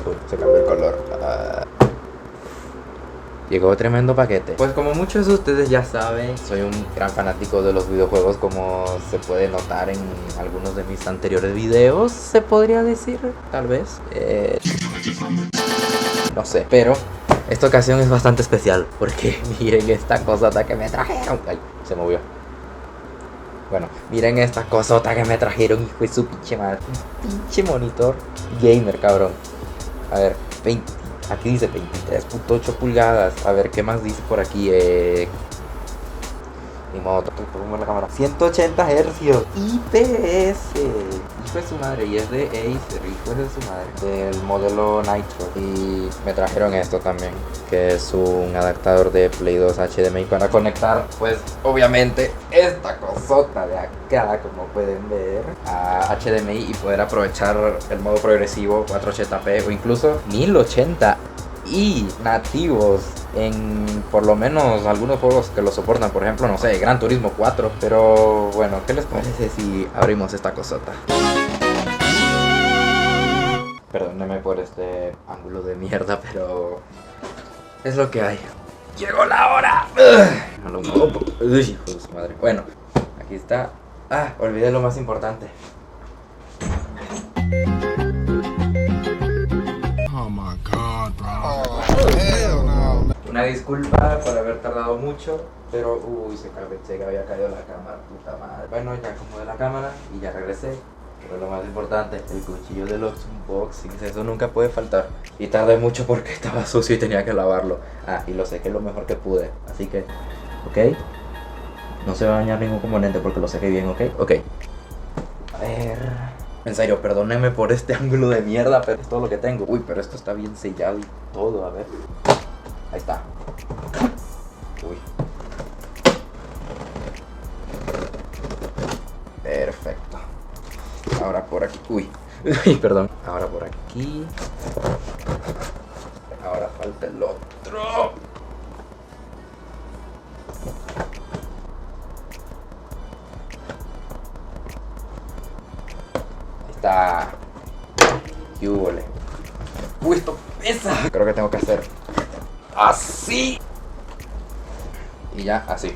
Uy, se cambió el color. Llegó tremendo paquete. Pues como muchos de ustedes ya saben, soy un gran fanático de los videojuegos, como se puede notar en algunos de mis anteriores videos, se podría decir, tal vez. No sé, pero esta ocasión es bastante especial porque miren esta cosota que me trajeron. Ay, se movió. Bueno, miren esta cosota que me trajeron, hijo de su pinche madre. Un pinche monitor gamer, cabrón. A ver, 20, aquí dice 23.8 pulgadas. A ver, ¿qué más dice por aquí? Ni modo, pongo la cámara. 180 hercios. IPS. Hijo de su madre. Y es de Acer. Hijo de su madre. Del modelo Nitro. Y me trajeron esto también, que es un adaptador de Play 2 HDMI para conectar, pues, obviamente, esta cosota de acá, como pueden ver, a HDMI y poder aprovechar el modo progresivo 480p o incluso 1080 y nativos en por lo menos algunos juegos que lo soportan, por ejemplo, no sé, Gran Turismo 4. Pero bueno, ¿qué les parece si abrimos esta cosota? Perdónenme por este ángulo de mierda, pero es lo que hay. ¡Llegó la hora! Uy, hijo de su madre. Bueno, aquí está. Ah, olvidé lo más importante. Una disculpa por haber tardado mucho, pero uy, se había caído la cámara, puta madre. Bueno, ya acomodé la cámara y ya regresé. Pero lo más importante, el cuchillo de los unboxings, eso nunca puede faltar. Y tardé mucho porque estaba sucio y tenía que lavarlo. Ah, y lo sequé lo mejor que pude, así que, ok. No se va a dañar ningún componente porque lo sequé bien, ok. Ok. A ver. En serio, perdónenme por este ángulo de mierda, pero es todo lo que tengo. Uy, pero esto está bien sellado y todo, a ver. Ahí está. Uy. Perfecto. Ahora por aquí. Uy. Uy, perdón. Ahora por aquí. Ahora falta el otro. Ahí está. ¿Qué húbole? Uy, esto pesa. Creo que tengo que hacer así. Y ya, así.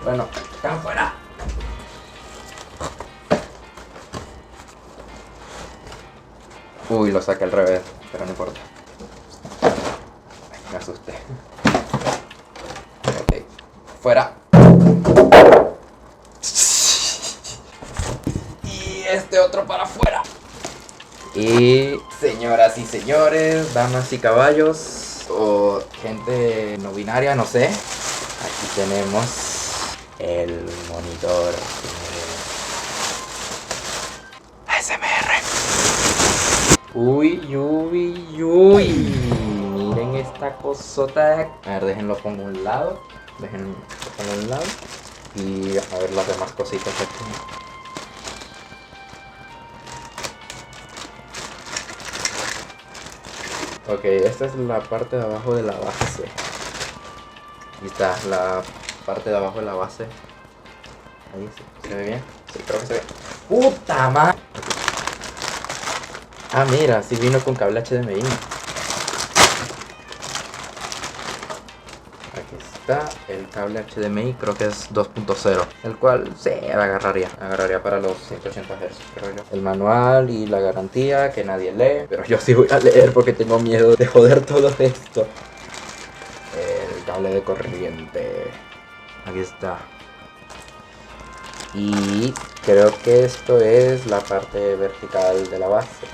Bueno, acá afuera. Uy, lo saqué al revés, pero no importa. Ay, me asusté. Ok, fuera. Y este otro para afuera. Y señoras y señores, damas y caballos, o gente no binaria, no sé. Aquí tenemos el monitor ASMR. Uy, uy, uy. Miren esta cosota. A ver, déjenlo pongo a un lado. Déjenlo pongo a un lado. Y a ver las demás cositas aquí. Ok, esta es la parte de abajo de la base. Aquí está la parte de abajo de la base. Ahí se ve bien. Sí, creo que se ve. ¡Puta madre! Ah, mira, sí vino con cable HDMI. Aquí está el cable HDMI, creo que es 2.0, el cual sí, agarraría para los 180 Hz, creo yo. El manual y la garantía que nadie lee, pero yo sí voy a leer porque tengo miedo de joder todo esto. El cable de corriente. Aquí está. Y creo que esto es la parte vertical de la base.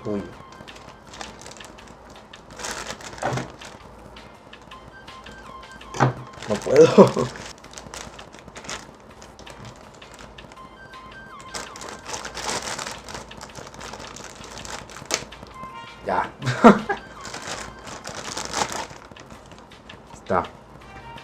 Uy. No puedo. Ya. Está.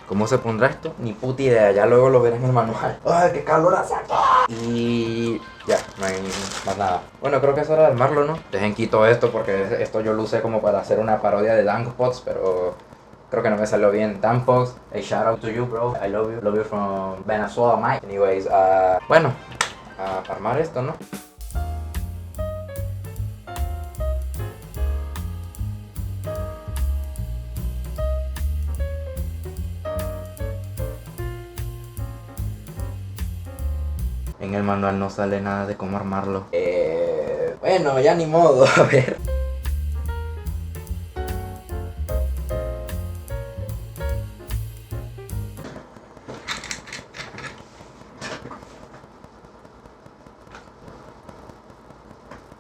¿Cómo se pondrá esto? Ni puta idea, ya luego lo verás en el manual. ¡Ay, qué calor hace aquí! Y ya, no hay más nada. Bueno, creo que es hora de armarlo, ¿no? Dejen quito esto porque esto yo lo usé como para hacer una parodia de Dankpots, pero creo que no me salió bien. Dankpots, a shout out to you, bro. I love you. Love you from Venezuela, Mike. Anyways, bueno, a armar esto, ¿no? En el manual no sale nada de cómo armarlo. Bueno, ya ni modo, a ver.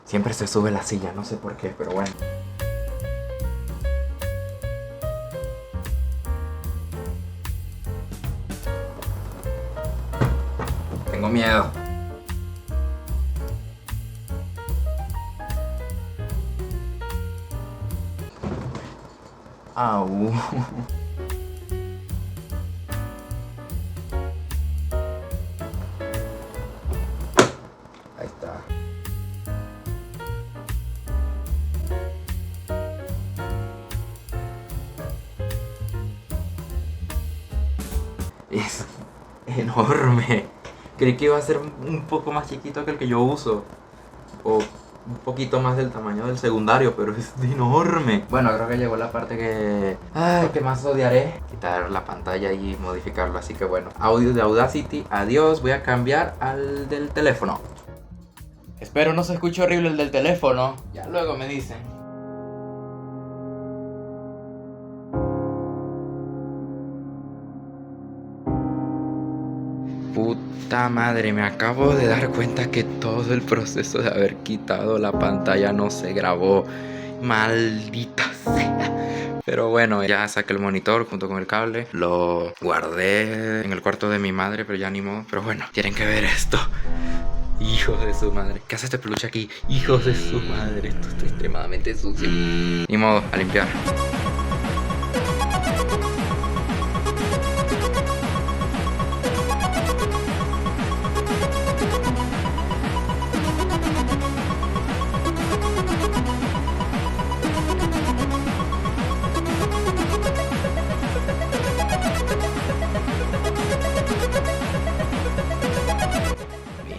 Siempre se sube la silla, no sé por qué, pero bueno. Tengo miedo. Au. Ahí está. Es enorme. Creí que iba a ser un poco más chiquito que el que yo uso. O un poquito más del tamaño del secundario, pero es enorme. Bueno, creo que llegó la parte que más odiaré. Quitar la pantalla y modificarlo. Así que bueno, audio de Audacity. Adiós, voy a cambiar al del teléfono. Espero no se escuche horrible el del teléfono. Ya luego me dicen. Puta madre, me acabo de dar cuenta que todo el proceso de haber quitado la pantalla no se grabó. Maldita sea. Pero bueno, ya saqué el monitor junto con el cable. Lo guardé en el cuarto de mi madre, pero ya ni modo. Pero bueno, tienen que ver esto. Hijos de su madre. ¿Qué hace este peluche aquí? Hijos de su madre. Esto está extremadamente sucio. Ni modo, a limpiar.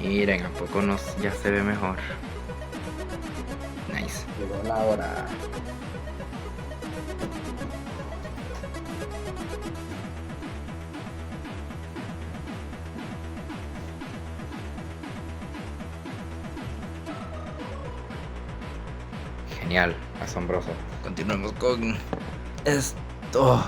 Miren, ¿a poco ya se ve mejor? Nice. Llegó la hora. Genial, asombroso. Continuemos con esto.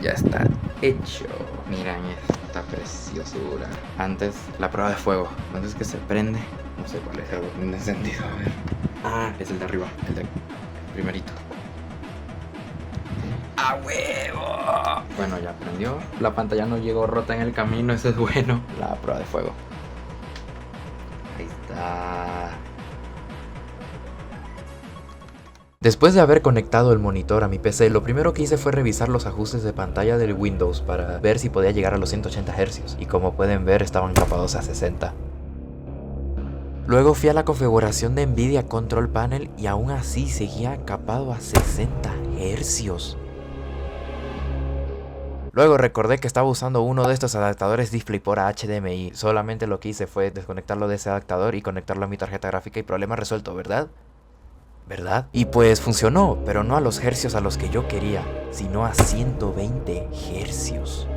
Ya está hecho. Miren esta preciosura. Antes, la prueba de fuego. Antes que se prende. No sé cuál es el botón de encendido. A ver. Ah, es el de arriba. El de primerito. ¡A huevo! Bueno, ya prendió. La pantalla no llegó rota en el camino. Eso es bueno. La prueba de fuego. Ahí está. Después de haber conectado el monitor a mi PC, lo primero que hice fue revisar los ajustes de pantalla del Windows para ver si podía llegar a los 180 Hz, y como pueden ver estaban capados a 60. Luego fui a la configuración de Nvidia Control Panel y aún así seguía capado a 60 Hz. Luego recordé que estaba usando uno de estos adaptadores DisplayPort a HDMI, solamente lo que hice fue desconectarlo de ese adaptador y conectarlo a mi tarjeta gráfica y problema resuelto, ¿verdad? Y pues funcionó, pero no a los hercios a los que yo quería, sino a 120 hercios.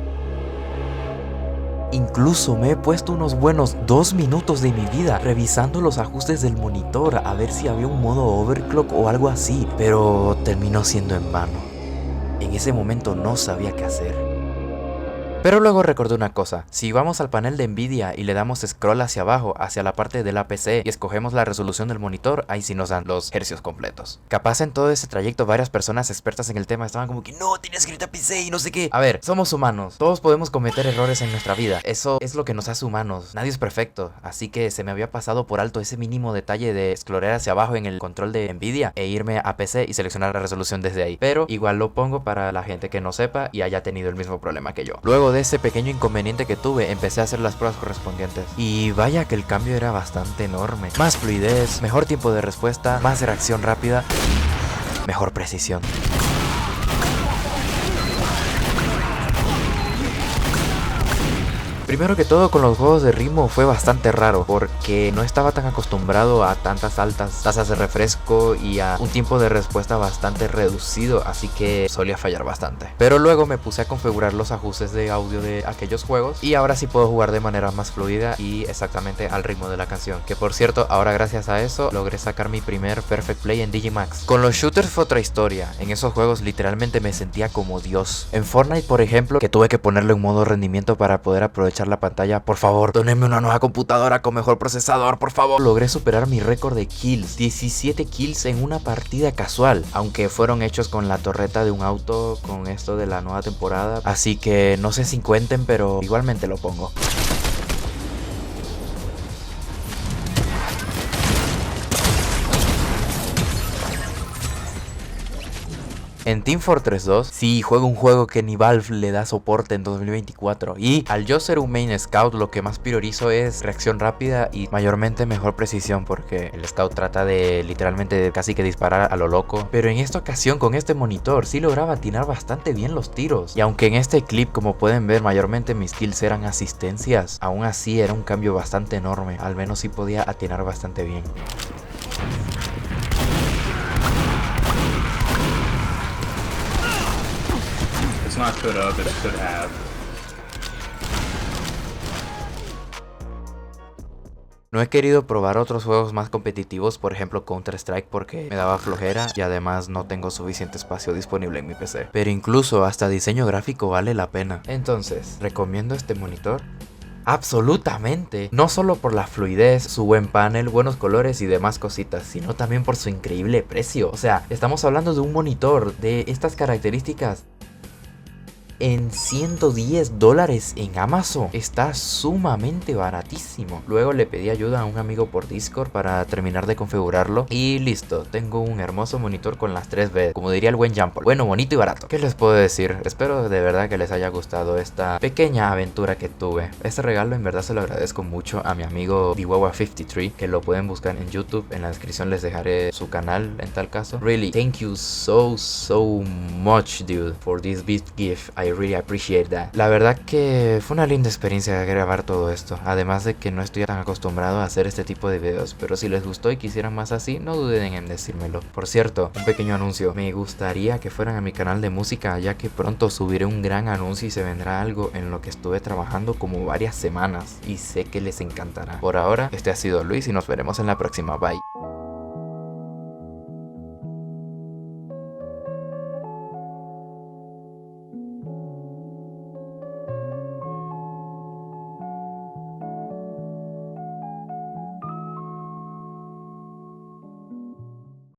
Incluso me he puesto unos buenos 2 minutos de mi vida revisando los ajustes del monitor a ver si había un modo overclock o algo así, pero terminó siendo en vano. En ese momento no sabía qué hacer. Pero luego recordé una cosa, si vamos al panel de Nvidia y le damos scroll hacia abajo, hacia la parte de la PC y escogemos la resolución del monitor, ahí sí nos dan los hercios completos. Capaz en todo ese trayecto varias personas expertas en el tema estaban como que no, tienes que irte a PC y no sé qué. A ver, somos humanos, todos podemos cometer errores en nuestra vida, eso es lo que nos hace humanos, nadie es perfecto, así que se me había pasado por alto ese mínimo detalle de scrollear hacia abajo en el control de Nvidia e irme a PC y seleccionar la resolución desde ahí, pero igual lo pongo para la gente que no sepa y haya tenido el mismo problema que yo. Luego de ese pequeño inconveniente que tuve, empecé a hacer las pruebas correspondientes y vaya que el cambio era bastante enorme, más fluidez, mejor tiempo de respuesta, más reacción rápida, mejor precisión. Primero que todo, con los juegos de ritmo fue bastante raro porque no estaba tan acostumbrado a tantas altas tasas de refresco y a un tiempo de respuesta bastante reducido, así que solía fallar bastante. Pero luego me puse a configurar los ajustes de audio de aquellos juegos y ahora sí puedo jugar de manera más fluida y exactamente al ritmo de la canción, que por cierto, ahora gracias a eso logré sacar mi primer Perfect Play en Digimax. Con los shooters fue otra historia, en esos juegos literalmente me sentía como Dios. En Fortnite, por ejemplo, que tuve que ponerlo en modo rendimiento para poder aprovechar la pantalla. Por favor, donenme una nueva computadora con mejor procesador, por favor. Logré superar mi récord de kills, 17 kills en una partida casual, aunque fueron hechos con la torreta de un auto con esto de la nueva temporada, así que no sé si cuenten, pero igualmente lo pongo. En Team Fortress 2, sí, juego un juego que ni Valve le da soporte en 2024. Y al yo ser un main scout, lo que más priorizo es reacción rápida y mayormente mejor precisión, porque el scout trata de literalmente casi que disparar a lo loco. Pero en esta ocasión, con este monitor, sí lograba atinar bastante bien los tiros. Y aunque en este clip, como pueden ver, mayormente mis kills eran asistencias, aún así era un cambio bastante enorme. Al menos sí podía atinar bastante bien. Not could have, it could have. No he querido probar otros juegos más competitivos, por ejemplo Counter-Strike, porque me daba flojera y además no tengo suficiente espacio disponible en mi PC. Pero incluso hasta diseño gráfico vale la pena. Entonces, ¿recomiendo este monitor? Absolutamente, no solo por la fluidez, su buen panel, buenos colores y demás cositas, sino también por su increíble precio. O sea, estamos hablando de un monitor de estas características en $110 en Amazon. Está sumamente baratísimo. Luego le pedí ayuda a un amigo por Discord para terminar de configurarlo y listo, tengo un hermoso monitor con las 3B, como diría el buen Jean-Paul. Bueno, bonito y barato. ¿Qué les puedo decir? Espero de verdad que les haya gustado esta pequeña aventura que tuve. Este regalo en verdad se lo agradezco mucho a mi amigo Biwawa53, que lo pueden buscar en YouTube. En la descripción les dejaré su canal en tal caso. Really, thank you so much, dude, for this big gift. I really appreciate that. La verdad que fue una linda experiencia grabar todo esto, además de que no estoy tan acostumbrado a hacer este tipo de videos, pero si les gustó y quisieran más así, no duden en decírmelo. Por cierto, un pequeño anuncio, me gustaría que fueran a mi canal de música, ya que pronto subiré un gran anuncio y se vendrá algo en lo que estuve trabajando como varias semanas y sé que les encantará. Por ahora, este ha sido Luis y nos veremos en la próxima, bye.